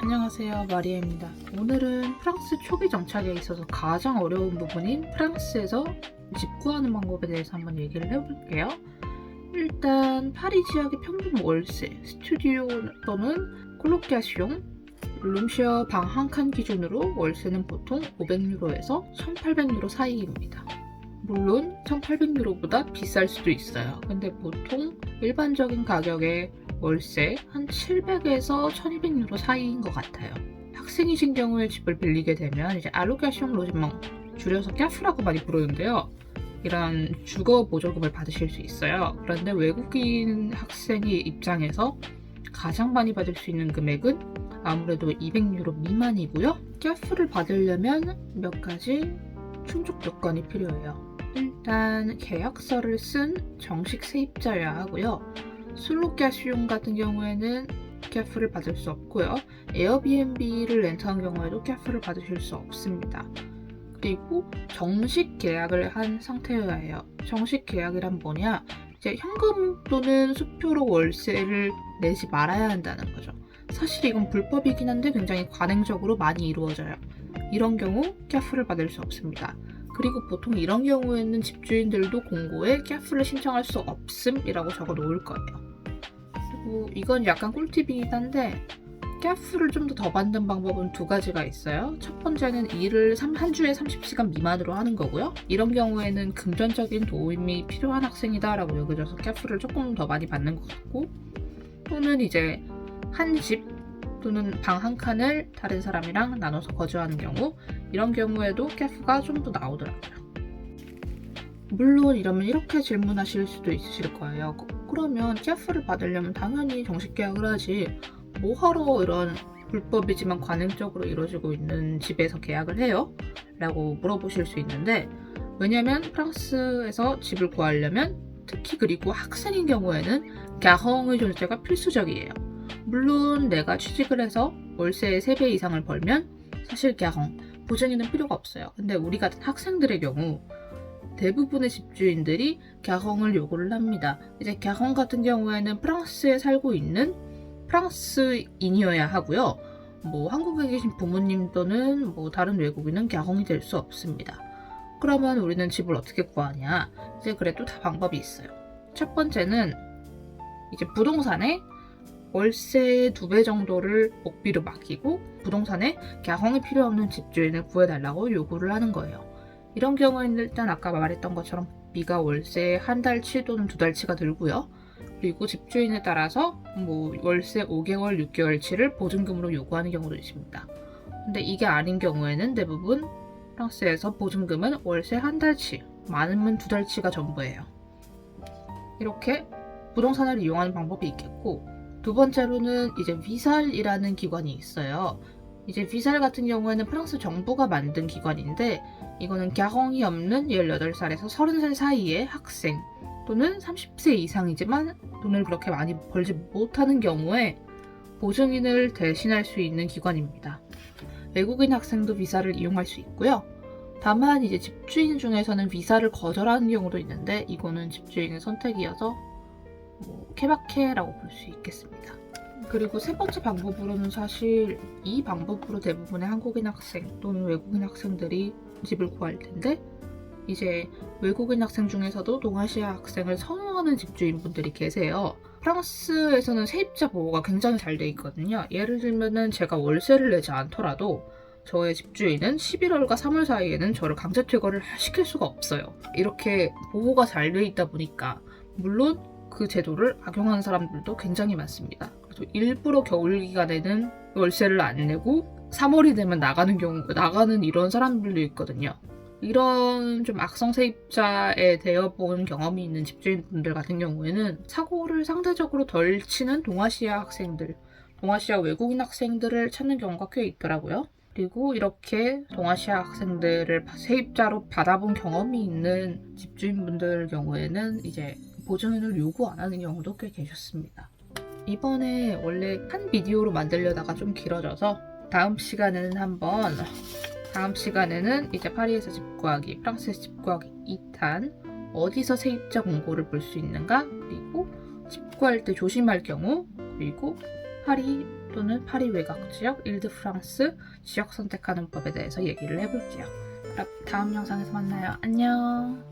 안녕하세요, 마리아입니다. 오늘은 프랑스 초기 정착에 있어서 가장 어려운 부분인 프랑스에서 집 구하는 방법에 대해서 한번 얘기를 해볼게요. 일단 파리 지역의 평균 월세, 스튜디오 또는 콜로케이션, 룸쉐어 방 한 칸 기준으로 월세는 보통 500유로에서 1800유로 사이입니다. 물론 1800유로보다 비쌀 수도 있어요. 근데 보통 일반적인 가격의 월세 한 700에서 1200유로 사이인 것 같아요. 학생이신 경우에 집을 빌리게 되면 이제 알로케이션 로지망, 줄여서 캐프라고 많이 부르는데요. 이런 주거 보조금을 받으실 수 있어요. 그런데 외국인 학생의 입장에서 가장 많이 받을 수 있는 금액은 아무래도 200유로 미만이고요. 캐프를 받으려면 몇 가지 충족 요건이 필요해요. 일단 계약서를 쓴 정식 세입자여야 하고요. 슬로케이션 같은 경우에는 캐프를 받을 수 없고요. 에어비앤비를 렌트한 경우에도 캐프를 받으실 수 없습니다. 그리고 정식 계약을 한 상태여야 해요. 정식 계약이란 뭐냐? 이제 현금 또는 수표로 월세를 내지 말아야 한다는 거죠. 사실 이건 불법이긴 한데 굉장히 관행적으로 많이 이루어져요. 이런 경우 캐프를 받을 수 없습니다. 그리고 보통 이런 경우에는 집주인들도 공고에 캐프를 신청할 수 없음이라고 적어 놓을 거예요. 그리고 이건 약간 꿀팁이긴 한데 캐프를 좀 더 받는 방법은 두 가지가 있어요. 첫 번째는 일을 한 주에 30시간 미만으로 하는 거고요. 이런 경우에는 금전적인 도움이 필요한 학생이다라고 여겨져서 캐프를 조금 더 많이 받는 것 같고, 또는 이제 한 집 또는 방 한 칸을 다른 사람이랑 나눠서 거주하는 경우, 이런 경우에도 캐프가 좀 더 나오더라고요. 물론 이러면 이렇게 질문하실 수도 있으실 거예요. 그러면 캐프를 받으려면 당연히 정식 계약을 하지 뭐하러 이런 불법이지만 관행적으로 이루어지고 있는 집에서 계약을 해요? 라고 물어보실 수 있는데, 왜냐면 프랑스에서 집을 구하려면 특히 그리고 학생인 경우에는 가흥의 존재가 필수적이에요. 물론 내가 취직을 해서 월세의 3배 이상을 벌면 사실 가흥, 보증인은 필요가 없어요. 근데 우리 같은 학생들의 경우 대부분의 집주인들이 가흥을 요구를 합니다. 이제 가흥 같은 경우에는 프랑스에 살고 있는 프랑스인이어야 하고요. 한국에 계신 부모님 또는 다른 외국인은 가흥이 될 수 없습니다. 그러면 우리는 집을 어떻게 구하냐? 이제 그래도 다 방법이 있어요. 첫 번째는 이제 부동산에 월세 2배 정도를 목비로 맡기고 부동산에 가흥이 필요 없는 집주인을 구해달라고 요구를 하는 거예요. 이런 경우에는 일단 아까 말했던 것처럼 비가 월세 한 달치 또는 2달치가 들고요. 그리고 집주인에 따라서 월세 5개월, 6개월치를 보증금으로 요구하는 경우도 있습니다. 근데 이게 아닌 경우에는 대부분 프랑스에서 보증금은 월세 한 달치, 많으면 2달치가 전부예요. 이렇게 부동산을 이용하는 방법이 있겠고, 두 번째로는 이제 위살이라는 기관이 있어요. 이제 위살 같은 경우에는 프랑스 정부가 만든 기관인데, 이거는 가흥이 없는 18살에서 30살 사이의 학생 또는 30세 이상이지만 돈을 그렇게 많이 벌지 못하는 경우에 보증인을 대신할 수 있는 기관입니다. 외국인 학생도 비자를 이용할 수 있고요. 다만 이제 집주인 중에서는 비자를 거절하는 경우도 있는데, 이거는 집주인의 선택이어서 케바케라고 볼 수 있겠습니다. 그리고 세 번째 방법으로는 사실 이 방법으로 대부분의 한국인 학생 또는 외국인 학생들이 집을 구할 텐데, 이제 외국인 학생 중에서도 동아시아 학생을 선호하는 집주인분들이 계세요. 프랑스에서는 세입자 보호가 굉장히 잘 돼 있거든요. 예를 들면은 제가 월세를 내지 않더라도 저의 집주인은 11월과 3월 사이에는 저를 강제 퇴거를 시킬 수가 없어요. 이렇게 보호가 잘 돼 있다 보니까, 물론 그 제도를 악용하는 사람들도 굉장히 많습니다. 그래서 일부러 겨울 기간에는 월세를 안 내고 3월이 되면 나가는 이런 사람들도 있거든요. 이런 좀 악성 세입자에 대여본 경험이 있는 집주인분들 같은 경우에는 사고를 상대적으로 덜 치는 동아시아 외국인 학생들을 찾는 경우가 꽤 있더라고요. 그리고 이렇게 동아시아 학생들을 세입자로 받아본 경험이 있는 집주인분들 경우에는 이제 보증인을 요구 안 하는 경우도 꽤 계셨습니다. 이번에 원래 한 비디오로 만들려다가 좀 길어져서 다음 시간에는 이제 파리에서 집 구하기, 프랑스에서 집 구하기 2탄, 어디서 세입자 공고를 볼 수 있는가, 그리고 집 구할 때 조심할 경우, 그리고 파리 또는 파리 외곽 지역, 일드프랑스 지역 선택하는 법에 대해서 얘기를 해볼게요. 그럼 다음 영상에서 만나요. 안녕.